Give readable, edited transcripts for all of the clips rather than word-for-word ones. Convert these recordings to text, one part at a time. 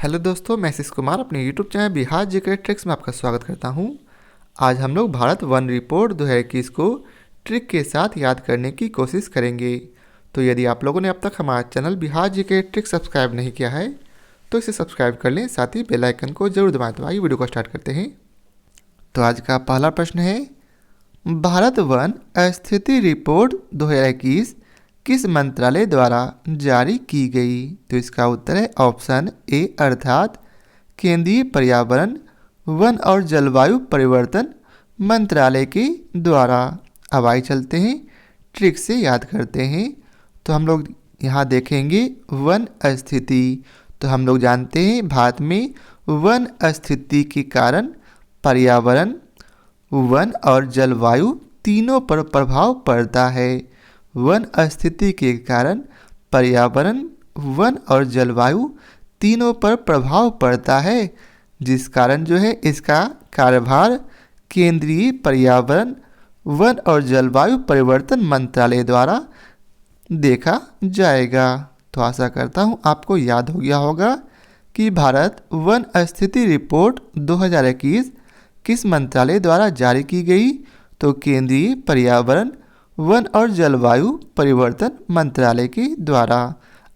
Hello दोस्तों, मैं आशीष कुमार अपने YouTube channel Bihar GK tricks में आपका स्वागत करता हूं। आज हम लोग भारत वन रिपोर्ट 2021 को ट्रिक के साथ याद करने की कोशिश करेंगे। तो यदि आप लोगों ने अब तक हमारा channel Bihar GK tricks subscribe नहीं किया है तो इसे सब्सक्राइब कर लें, साथ ही बेल आइकन को जरूर दबाएं। तो आइए वीडियो को स्टार्ट करते हैं। तो आज का पहला प्रश्न है, भारत वन स्थिति रिपोर्ट 2021 किस मंत्रालय द्वारा जारी की गई? तो इसका उत्तर है ऑप्शन ए अर्थात केंद्रीय पर्यावरण वन और जलवायु परिवर्तन मंत्रालय के द्वारा। अब आइए चलते हैं ट्रिक से याद करते हैं। तो हम लोग यहाँ देखेंगे वन स्थिति। तो हम लोग जानते हैं भारत में वन स्थिति के कारण पर्यावरण वन और जलवायु तीनों पर प्रभाव पड़ता है। वन स्थिति के कारण पर्यावरण वन और जलवायु तीनों पर प्रभाव पड़ता है, जिस कारण जो है इसका कार्यभार केंद्रीय पर्यावरण वन और जलवायु परिवर्तन मंत्रालय द्वारा देखा जाएगा। तो आशा करता हूँ आपको याद हो गया होगा कि भारत वन स्थिति रिपोर्ट 2021 किस मंत्रालय द्वारा जारी की गई। तो केंद्रीय पर्यावरण वन और जलवायु परिवर्तन मंत्रालय के द्वारा।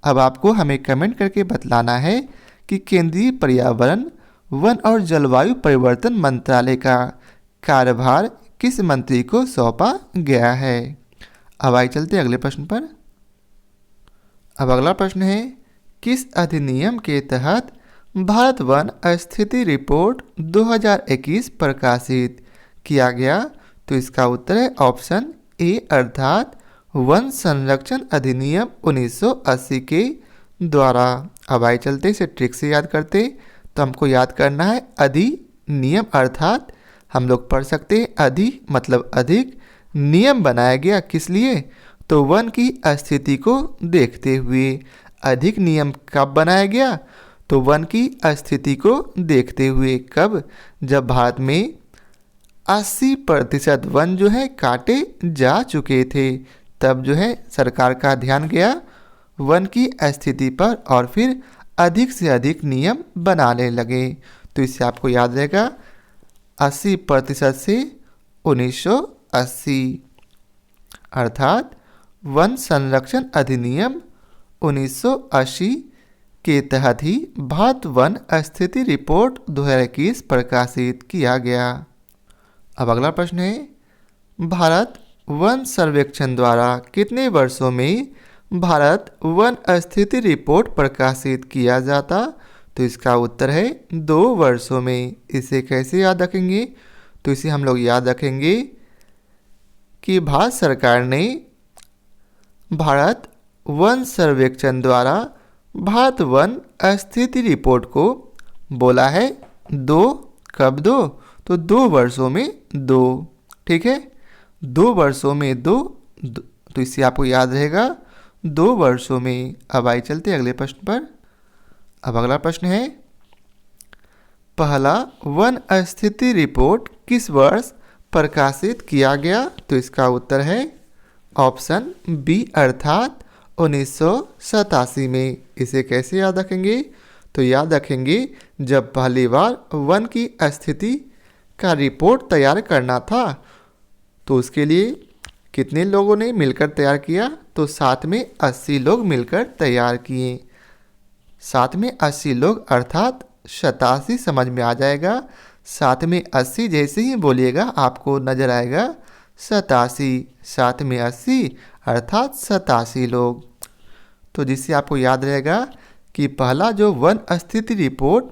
अब आपको हमें कमेंट करके बतलाना है कि केंद्रीय पर्यावरण वन और जलवायु परिवर्तन मंत्रालय का कार्यभार किस मंत्री को सौंपा गया है। अब आइए चलते अगले प्रश्न पर। अब अगला प्रश्न है, किस अधिनियम के तहत भारत वन स्थिति रिपोर्ट 2021 प्रकाशित किया गया? तो इसका उत्तर है ऑप्शन ए अर्थात वन संरक्षण अधिनियम 1980 के द्वारा। अब आइए चलते इसे ट्रिक से याद करते। तो हमको याद करना है अधिनियम अर्थात हम लोग पढ़ सकते हैं अधि मतलब अधिक, नियम बनाया गया किस लिए? तो वन की स्थिति को देखते हुए। अधिक नियम कब बनाया गया? तो वन की स्थिति को देखते हुए। कब? जब भारत में 80% वन जो है काटे जा चुके थे, तब जो है सरकार का ध्यान गया वन की स्थिति पर और फिर अधिक से अधिक नियम बनाने लगे। तो इससे आपको याद रहेगा 80% से 1980 अर्थात वन संरक्षण अधिनियम 1980 के तहत ही भारत वन स्थिति रिपोर्ट 2021 प्रकाशित किया गया। अब अगला प्रश्न है, भारत वन सर्वेक्षण द्वारा कितने वर्षों में भारत वन स्थिति रिपोर्ट प्रकाशित किया जाता? तो इसका उत्तर है 2 वर्षों में। इसे कैसे याद रखेंगे? तो इसे हम लोग याद रखेंगे कि भारत सरकार ने भारत वन सर्वेक्षण द्वारा भारत वन स्थिति रिपोर्ट को बोला है 2, कब 2? तो 2 वर्षों में 2, ठीक है, 2 वर्षों में 2, तो इससे आपको याद रहेगा 2 वर्षों में। अब आइए चलते अगले प्रश्न पर। अब अगला प्रश्न है, पहला वन स्थिति रिपोर्ट किस वर्ष प्रकाशित किया गया? तो इसका उत्तर है ऑप्शन बी अर्थात 1987 में। इसे कैसे याद रखेंगे? तो याद रखेंगे जब पहली बार वन की स्थिति का रिपोर्ट तैयार करना था तो उसके लिए कितने लोगों ने मिलकर तैयार किया? तो साथ में 80 लोग मिलकर तैयार किए। साथ में 80 लोग अर्थात 87 समझ में आ जाएगा। साथ में 80 जैसे ही बोलिएगा आपको नजर आएगा 87, साथ में 80 अर्थात 87 लोग। तो जिससे आपको याद रहेगा कि पहला जो वन स्थिति रिपोर्ट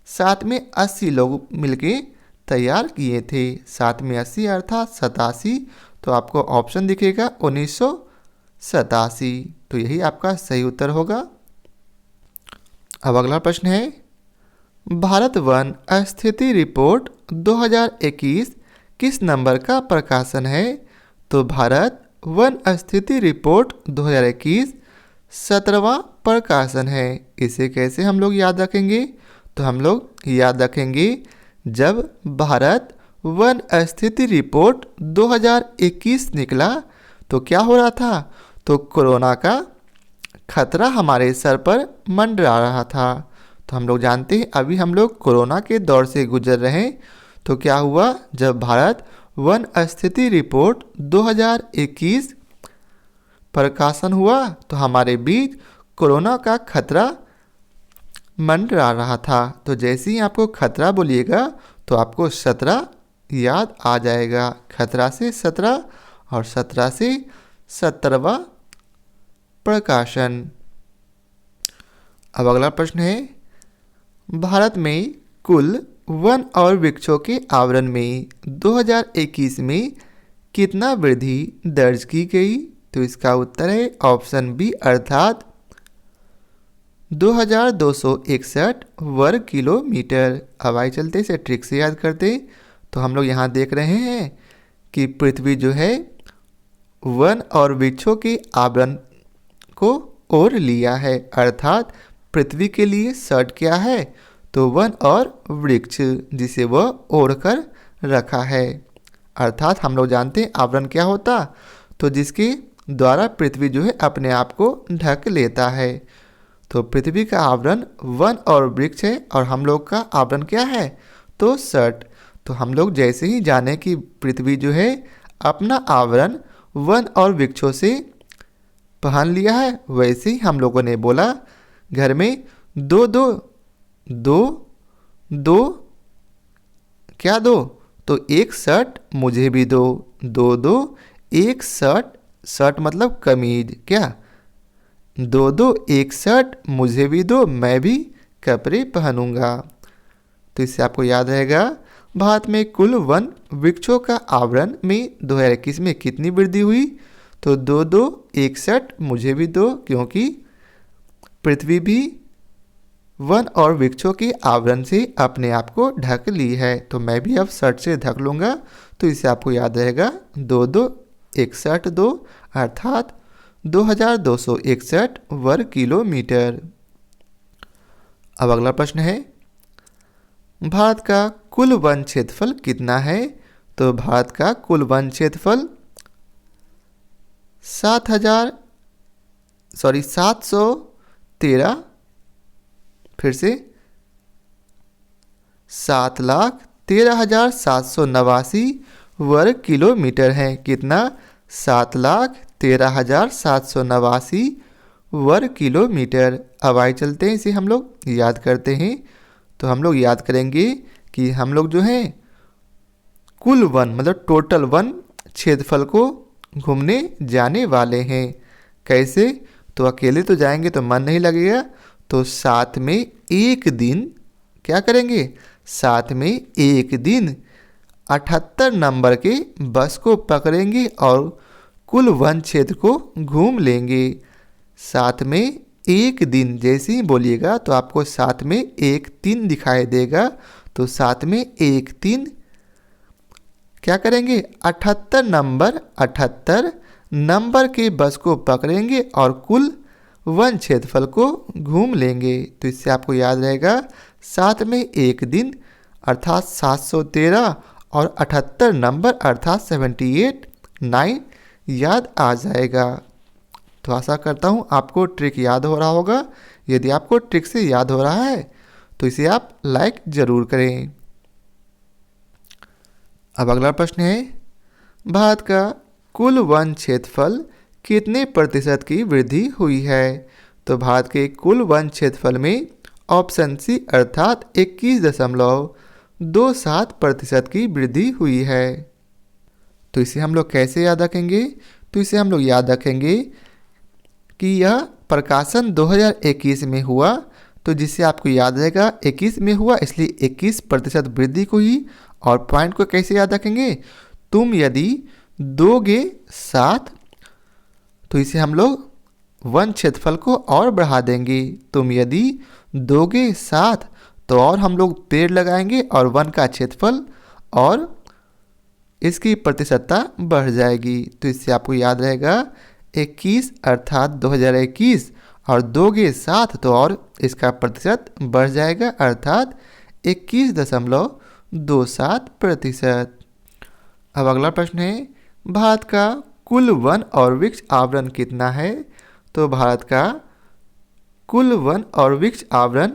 साथ में 80 लोग मिलके तैयार किए थे, साथ में 80 अर्थात 87, तो आपको ऑप्शन दिखेगा 1987। तो यही आपका सही उत्तर होगा। अब अगला प्रश्न है, भारत वन स्थिति रिपोर्ट 2021 किस नंबर का प्रकाशन है? तो भारत वन स्थिति रिपोर्ट 2021 17वां प्रकाशन है। इसे कैसे हम लोग याद रखेंगे? तो हम लोग याद रखेंगे जब भारत वन स्थिति रिपोर्ट 2021 निकला तो क्या हो रहा था? तो कोरोना का खतरा हमारे सर पर मंडरा रहा था। तो हम लोग जानते हैं अभी हम लोग कोरोना के दौर से गुजर रहे हैं। तो क्या हुआ, जब भारत वन स्थिति रिपोर्ट 2021 प्रकाशन हुआ तो हमारे बीच कोरोना का खतरा मंडरा रहा था। तो जैसे ही आपको खतरा बोलिएगा तो आपको 17 याद आ जाएगा। खतरा से 17 और 17 से 17वां प्रकाशन। अब अगला प्रश्न है, भारत में कुल वन और वृक्षों के आवरण में 2021 में कितना वृद्धि दर्ज की गई? तो इसका उत्तर है ऑप्शन बी अर्थात 2261 वर्ग किलोमीटर। अब आइए चलते इसे ट्रिक से याद करते। तो हम लोग यहाँ देख रहे हैं कि पृथ्वी जो है वन और वृक्षों के आवरण को ओढ़ लिया है, अर्थात पृथ्वी के लिए शर्ट क्या है, तो वन और वृक्ष, जिसे वह ओढ़ कर रखा है। अर्थात हम लोग जानते हैं आवरण क्या होता, तो जिसके द्वारा पृथ्वी जो है अपने आप को ढक लेता है। तो पृथ्वी का आवरण वन और वृक्ष है और हम लोग का आवरण क्या है, तो शर्ट। तो हम लोग जैसे ही जाने कि पृथ्वी जो है अपना आवरण वन और वृक्षों से पहन लिया है, वैसे ही हम लोगों ने बोला घर में दो दो दो दो क्या दो, तो एक शर्ट मुझे भी दो, दो दो एक शर्ट, शर्ट मतलब कमीज, क्या दो दो एक शर्ट मुझे भी दो, मैं भी कपड़े पहनूंगा। तो इससे आपको याद रहेगा भारत में कुल वन वृक्षों का आवरण में 2021 में कितनी वृद्धि हुई, तो दो दो एक शर्ट मुझे भी दो, क्योंकि पृथ्वी भी वन और वृक्षों के आवरण से अपने आप को ढक ली है, तो मैं भी अब शर्ट से ढक लूँगा। तो इससे आपको याद रहेगा दो दो एक शर्ट दो, अर्थात 2261 वर्ग किलोमीटर। अब अगला प्रश्न है, भारत का कुल वन क्षेत्रफल कितना है? तो भारत का कुल वन क्षेत्रफल 713, फिर से 7,13,789 वर्ग किलोमीटर है। कितना? 7,13,789 वर्ग किलोमीटर। अब आइए चलते हैं, इसे हम लोग याद करते हैं। तो हम लोग याद करेंगे कि हम लोग जो हैं कुल वन मतलब टोटल वन क्षेत्रफल को घूमने जाने वाले हैं। कैसे? तो अकेले तो जाएंगे तो मन नहीं लगेगा, तो साथ में एक दिन क्या करेंगे, साथ में एक दिन 78 नंबर के बस को पकड़ेंगे और कुल वन क्षेत्र को घूम लेंगे। साथ में एक दिन जैसे ही बोलिएगा तो आपको साथ में एक 3 दिखाई देगा, तो साथ में एक 3 क्या करेंगे, 78 नंबर के बस को पकड़ेंगे और कुल वन क्षेत्रफल को घूम लेंगे। तो इससे आपको याद रहेगा साथ में एक दिन अर्थात 713 और 78 नंबर अर्थात 78 9 याद आ जाएगा। तो आशा करता हूँ आपको ट्रिक याद हो रहा होगा। यदि आपको ट्रिक से याद हो रहा है तो इसे आप लाइक ज़रूर करें। अब अगला प्रश्न है, भारत का कुल वन क्षेत्रफल कितने प्रतिशत की वृद्धि हुई है? तो भारत के कुल वन क्षेत्रफल में ऑप्शन सी अर्थात 21.27% की वृद्धि हुई है। तो इसे हम लोग कैसे याद रखेंगे? तो इसे हम लोग याद रखेंगे कि यह प्रकाशन 2021 में हुआ, तो जिससे आपको याद रहेगा 21 में हुआ इसलिए 21% वृद्धि को ही। और पॉइंट को कैसे याद रखेंगे, तुम यदि दोगे 7, तो इसे हम लोग वन क्षेत्रफल को और बढ़ा देंगे। तुम यदि दोगे 7 तो और हम लोग पेड़ लगाएंगे और वन का क्षेत्रफल और इसकी प्रतिशतता बढ़ जाएगी। तो इससे आपको याद रहेगा 21 अर्थात 2021 और दोगे 7 तो और इसका प्रतिशत बढ़ जाएगा अर्थात 21.27%। अब अगला प्रश्न है, भारत का कुल वन और वृक्ष आवरण कितना है? तो भारत का कुल वन और वृक्ष आवरण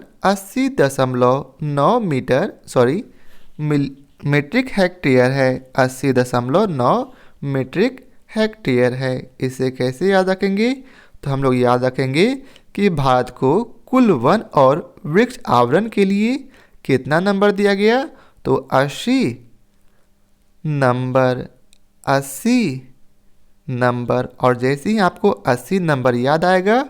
मीट्रिक हेक्टेयर है। 80.9 मीट्रिक हेक्टेयर है। इसे कैसे याद रखेंगे? तो हम लोग याद रखेंगे कि भारत को कुल वन और वृक्ष आवरण के लिए कितना नंबर दिया गया? तो 80 नंबर। 80 नंबर। और जैसे ही आपको 80 नंबर याद आएगा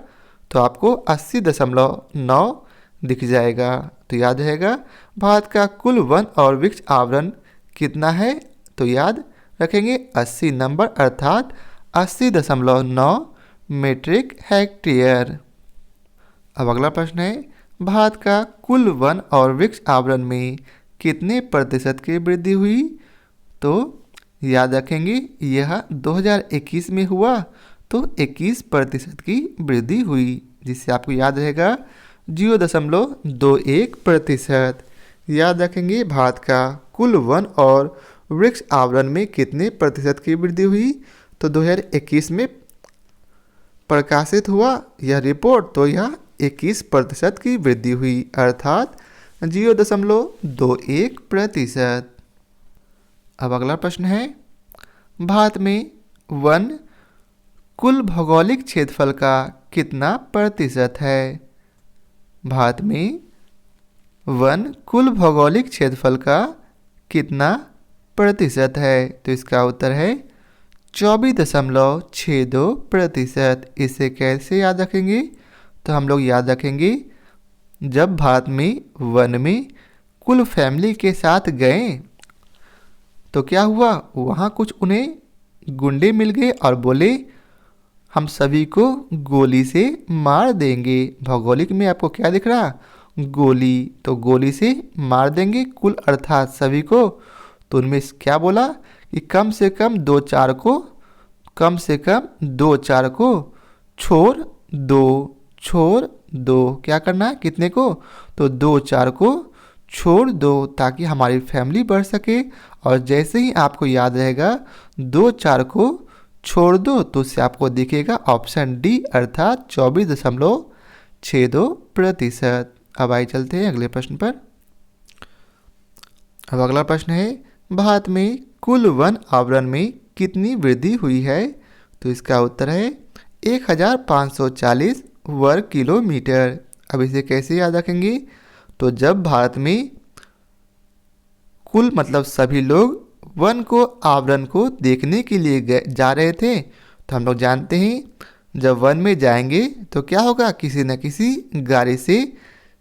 तो आपको 80.9 दिख जाएगा। तो याद रहेगा भारत का कुल वन और वृक्ष आवरण कितना है? तो याद रखेंगे 80 नंबर अर्थात 80.9 मीट्रिक हेक्टेयर। अब अगला प्रश्न है, भारत का कुल वन और वृक्ष आवरण में कितने प्रतिशत की वृद्धि हुई? तो याद रखेंगे यह 2021 में हुआ तो 21% की वृद्धि हुई, जिससे आपको याद रहेगा 0.21%। याद रखेंगे भारत का कुल वन और वृक्ष आवरण में कितने प्रतिशत की वृद्धि हुई? तो 2021 में प्रकाशित हुआ यह रिपोर्ट तो यह 21% की वृद्धि हुई अर्थात 0.21%। अब अगला प्रश्न है, भारत में वन कुल भौगोलिक क्षेत्रफल का कितना प्रतिशत है? भारत में वन कुल भौगोलिक क्षेत्रफल का कितना प्रतिशत है? तो इसका उत्तर है 24.62%। इसे कैसे याद रखेंगे? तो हम लोग याद रखेंगे जब भारत में वन में कुल फैमिली के साथ गए तो क्या हुआ, वहाँ कुछ उन्हें गुंडे मिल गए और बोले हम सभी को गोली से मार देंगे। भौगोलिक में आपको क्या दिख रहा? गोली। तो गोली से मार देंगे कुल अर्थात सभी को। तो उनमें क्या बोला कि कम से कम दो चार को छोड़ दो। क्या करना है? कितने को? तो 2-4 को छोड़ दो ताकि हमारी फैमिली बढ़ सके। और जैसे ही आपको याद रहेगा 2-4 को छोड़ दो तो उससे आपको दिखेगा ऑप्शन डी अर्थात 24.62%। अब आइए चलते हैं अगले प्रश्न पर। अब अगला प्रश्न है, भारत में कुल वन आवरण में कितनी वृद्धि हुई है? तो इसका उत्तर है 1540 वर्ग किलोमीटर। अब इसे कैसे याद रखेंगे? तो जब भारत में कुल मतलब सभी लोग वन को आवरण को देखने के लिए जा रहे थे तो हम लोग जानते हैं जब वन में जाएंगे तो क्या होगा, किसी न किसी गाड़ी से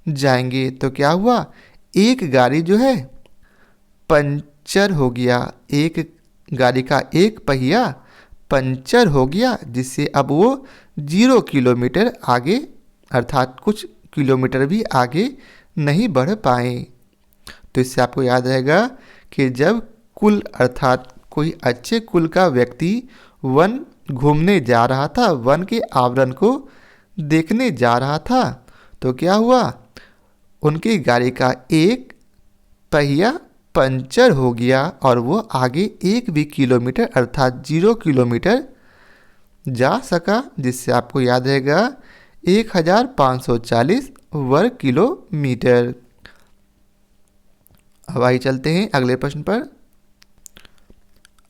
जाएंगे। तो क्या हुआ, एक गाड़ी जो है पंचर हो गया, एक गाड़ी का एक पहिया पंचर हो गया, जिससे अब वो 0 किलोमीटर आगे अर्थात कुछ किलोमीटर भी आगे नहीं बढ़ पाए। तो इससे आपको याद रहेगा कि जब कुल अर्थात कोई अच्छे कुल का व्यक्ति वन घूमने जा रहा था, वन के आवरण को देखने जा रहा था, तो क्या हुआ, उनकी गाड़ी का एक पहिया पंचर हो गया और वो आगे 1 भी किलोमीटर अर्थात 0 किलोमीटर जा सका, जिससे आपको याद रहेगा 1540 वर्ग किलोमीटर। अब आइए चलते हैं अगले प्रश्न पर।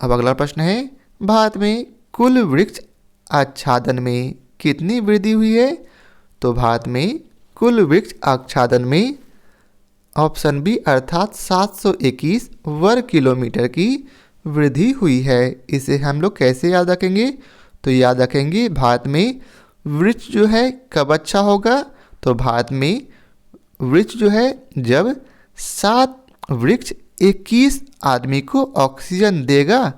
अब अगला प्रश्न है, भारत में कुल वृक्ष आच्छादन में कितनी वृद्धि हुई है? तो भारत में कुल वृक्ष आच्छादन में ऑप्शन बी अर्थात 721 वर्ग किलोमीटर की वृद्धि हुई है। इसे हम लोग कैसे याद रखेंगे? तो याद रखेंगे भारत में वृक्ष जो है कब अच्छा होगा? तो भारत में वृक्ष जो है जब 7 वृक्ष 21 आदमी को ऑक्सीजन देगा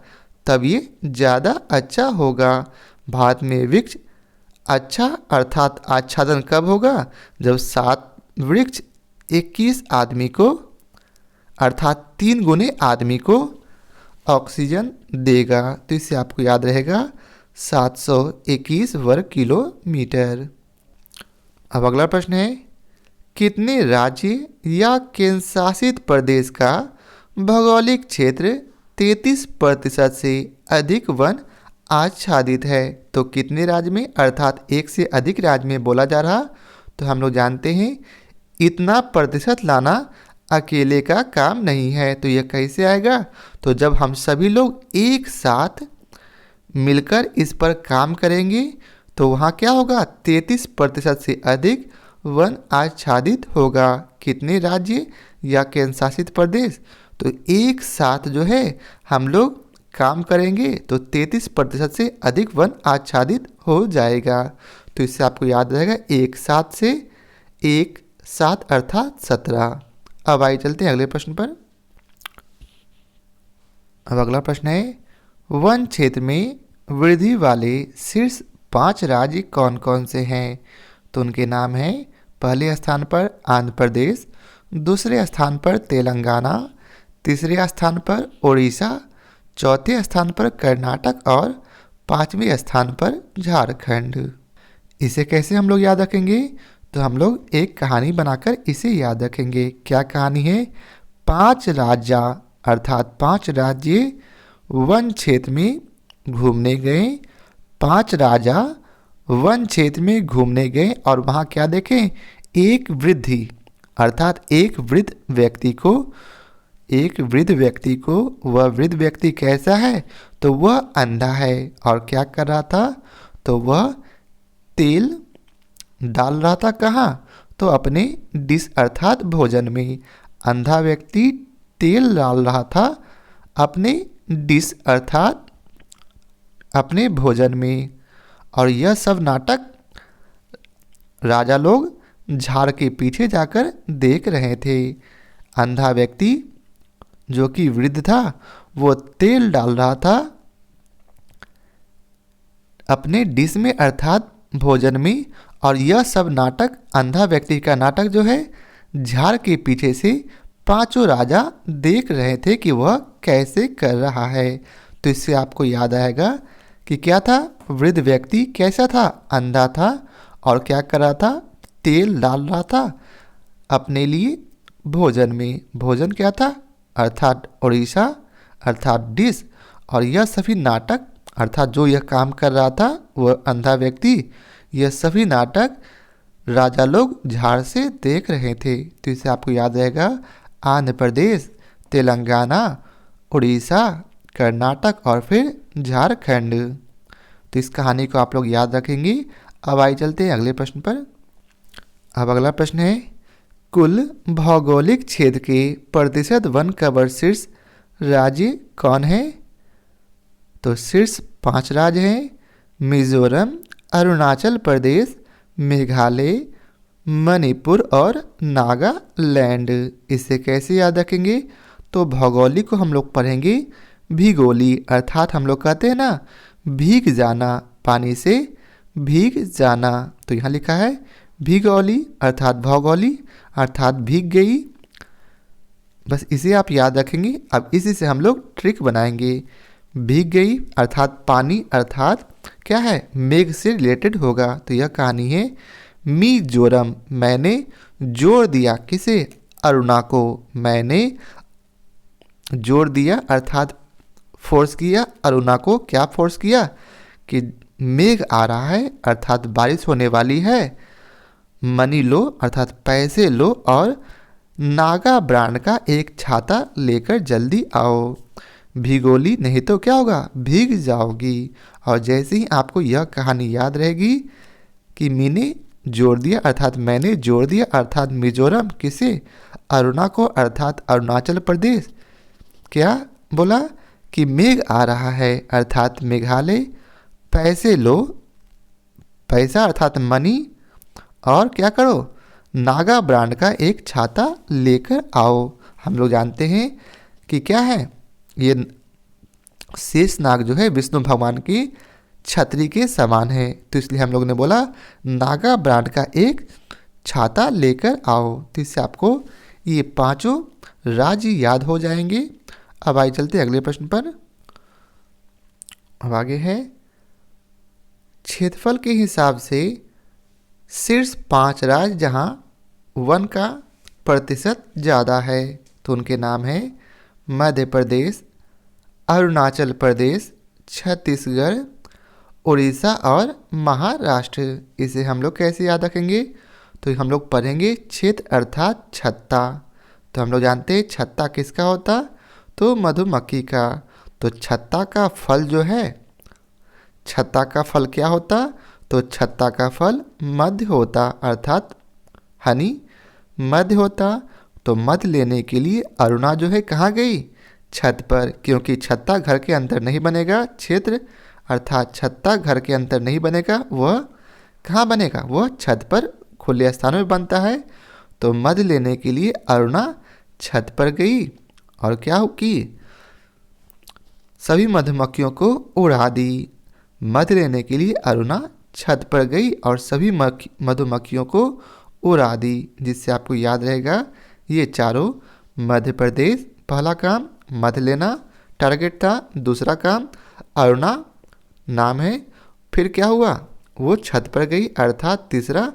तब ये ज़्यादा अच्छा होगा। भारत में वृक्ष अच्छा अर्थात आच्छादन कब होगा? जब 7 वृक्ष 21 आदमी को अर्थात 3 गुने आदमी को ऑक्सीजन देगा। तो इससे आपको याद रहेगा 721 वर्ग किलोमीटर। अब अगला प्रश्न है, कितने राज्य या केंद्र शासित प्रदेश का भौगोलिक क्षेत्र 33% से अधिक वन आच्छादित है? तो कितने राज्य में अर्थात एक से अधिक राज्य में बोला जा रहा? तो हम लोग जानते हैं इतना प्रतिशत लाना अकेले का काम नहीं है। तो यह कैसे आएगा? तो जब हम सभी लोग एक साथ मिलकर इस पर काम करेंगे तो वहाँ क्या होगा? 33% से अधिक वन आच्छादित होगा। कितने राज्य या केंद्र शासित प्रदेश? तो एक साथ जो है हम लोग काम करेंगे तो 33% से अधिक वन आच्छादित हो जाएगा। तो इससे आपको याद रहेगा एक साथ से एक साथ अर्थात 17। अब आइए चलते हैं अगले प्रश्न पर। अब अगला प्रश्न है, वन क्षेत्र में वृद्धि वाले शीर्ष 5 राज्य कौन कौन से हैं? तो उनके नाम हैं, पहले स्थान पर आंध्र प्रदेश, दूसरे स्थान पर तेलंगाना, तीसरे स्थान पर उड़ीसा, चौथे स्थान पर कर्नाटक और पांचवें स्थान पर झारखंड। इसे कैसे हम लोग याद रखेंगे? तो हम लोग एक कहानी बनाकर इसे याद रखेंगे। क्या कहानी है? 5 राजा अर्थात 5 राज्य वन क्षेत्र में घूमने गए। 5 राजा वन क्षेत्र में घूमने गए और वहाँ क्या देखें? एक वृद्धि अर्थात एक वृद्ध व्यक्ति को वह वृद्ध व्यक्ति कैसा है? तो वह अंधा है और क्या कर रहा था? तो वह तेल डाल रहा था। कहाँ? तो अपने डिश अर्थात भोजन में। अंधा व्यक्ति तेल डाल रहा था अपने डिश अर्थात अपने भोजन में। और यह सब नाटक राजा लोग झाड़ के पीछे जाकर देख रहे थे। अंधा व्यक्ति जो कि वृद्ध था वो तेल डाल रहा था अपने डिश में अर्थात भोजन में। और यह सब नाटक, अंधा व्यक्ति का नाटक जो है, झाड़ के पीछे से 5 राजा देख रहे थे कि वह कैसे कर रहा है। तो इससे आपको याद आएगा कि क्या था? वृद्ध व्यक्ति कैसा था? अंधा था और क्या कर रहा था? तेल डाल रहा था अपने लिए भोजन में। भोजन क्या था? अर्थात उड़ीसा अर्थात डिश। और यह सभी नाटक अर्थात जो यह काम कर रहा था वह अंधा व्यक्ति, यह सभी नाटक राजा लोग झाड़ से देख रहे थे। तो इसे आपको याद रहेगा आंध्र प्रदेश, तेलंगाना, उड़ीसा, कर्नाटक और फिर झारखंड। तो इस कहानी को आप लोग याद रखेंगे। अब आइए चलते हैं अगले प्रश्न पर। अब अगला प्रश्न है, कुल भौगोलिक क्षेत्र के प्रतिशत वन कवर शीर्ष राज्य कौन है? तो शीर्ष 5 राज्य हैं, मिजोरम, अरुणाचल प्रदेश, मेघालय, मणिपुर और नागालैंड। इसे कैसे याद रखेंगे? तो भौगोलिक को हम लोग पढ़ेंगे भूगोली अर्थात हम लोग कहते हैं ना भीग जाना, पानी से भीग जाना। तो यहाँ लिखा है भूगोली अर्थात भौगोली अर्थात भीग गई। बस इसे आप याद रखेंगे। अब इसी से हम लोग ट्रिक बनाएंगे। भीग गई अर्थात पानी अर्थात क्या है? मेघ से रिलेटेड होगा। तो यह कहानी है मिजोरम। मैंने जोड़ दिया किसे? अरुणा को। मैंने जोड़ दिया अर्थात फोर्स किया अरुणा को। क्या फोर्स किया? कि मेघ आ रहा है अर्थात बारिश होने वाली है। मनी लो अर्थात पैसे लो और नागा ब्रांड का एक छाता लेकर जल्दी आओ। भीगोली नहीं तो क्या होगा? भीग जाओगी। और जैसे ही आपको यह कहानी याद रहेगी कि मैंने जोड़ दिया अर्थात मैंने जोड़ दिया अर्थात मिजोरम किसे? अरुणा को अर्थात अरुणाचल प्रदेश। क्या बोला? कि मेघ आ रहा है अर्थात मेघालय। पैसे लो, पैसा अर्थात मनी। और क्या करो? नागा ब्रांड का एक छाता लेकर आओ। हम लोग जानते हैं कि क्या है ये शेषनाग जो है विष्णु भगवान की छतरी के समान है। तो इसलिए हम लोग ने बोला नागा ब्रांड का एक छाता लेकर आओ। तो इससे आपको ये 5 राज्य याद हो जाएंगे। अब आइए चलते अगले प्रश्न पर। अब आगे है, क्षेत्रफल के हिसाब से शीर्ष 5 राज्य जहां वन का प्रतिशत ज़्यादा है। तो उनके नाम हैं मध्य प्रदेश, अरुणाचल प्रदेश, छत्तीसगढ़, उड़ीसा और महाराष्ट्र। इसे हम लोग कैसे याद रखेंगे? तो हम लोग पढ़ेंगे क्षेत्र अर्थात छत्ता। तो हम लोग जानते हैं छत्ता किसका होता, तो मधुमक्खी का। तो छत्ता का फल जो है, छत्ता का फल क्या होता, तो छत्ता का फल मध होता अर्थात हनी मध होता। तो मध लेने के लिए अरुणा जो है कहाँ गई, छत पर, क्योंकि छत्ता घर के अंदर नहीं बनेगा। क्षेत्र अर्थात छत्ता घर के अंदर नहीं बनेगा, वह कहाँ बनेगा, वह छत पर खुले स्थान में बनता है। तो मध लेने के लिए अरुणा छत पर गई और क्या की, सभी मधुमक्खियों को उड़ा दी। मध लेने के लिए अरुणा छत पर गई और सभी मधुमक्खियों को उड़ा दी। जिससे आपको याद रहेगा ये चारों, मध्य प्रदेश पहला काम मध लेना टारगेट था, दूसरा काम अरुणा नाम है, फिर क्या हुआ, वो छत पर गई अर्थात तीसरा।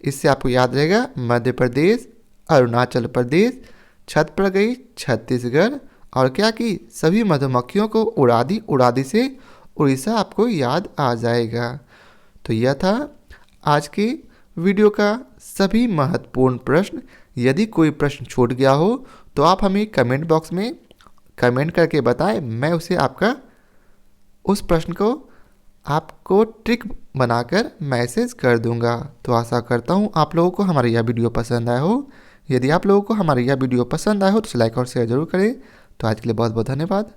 इससे आपको याद रहेगा मध्य प्रदेश, अरुणाचल प्रदेश, छत पर गई छत्तीसगढ़, और क्या की, सभी मधुमक्खियों को उड़ा दी। उड़ा दी से उड़ीसा आपको याद आ जाएगा। तो यह था आज के वीडियो का सभी महत्वपूर्ण प्रश्न। यदि कोई प्रश्न छूट गया हो तो आप हमें कमेंट बॉक्स में कमेंट करके बताएं, मैं उसे आपका उस प्रश्न को आपको ट्रिक बनाकर मैसेज कर दूंगा। तो आशा करता हूँ आप लोगों को हमारी यह वीडियो पसंद आया हो। यदि आप लोगों को हमारी यह वीडियो पसंद आया हो तो लाइक और शेयर जरूर करें। तो आज के लिए बहुत बहुत धन्यवाद।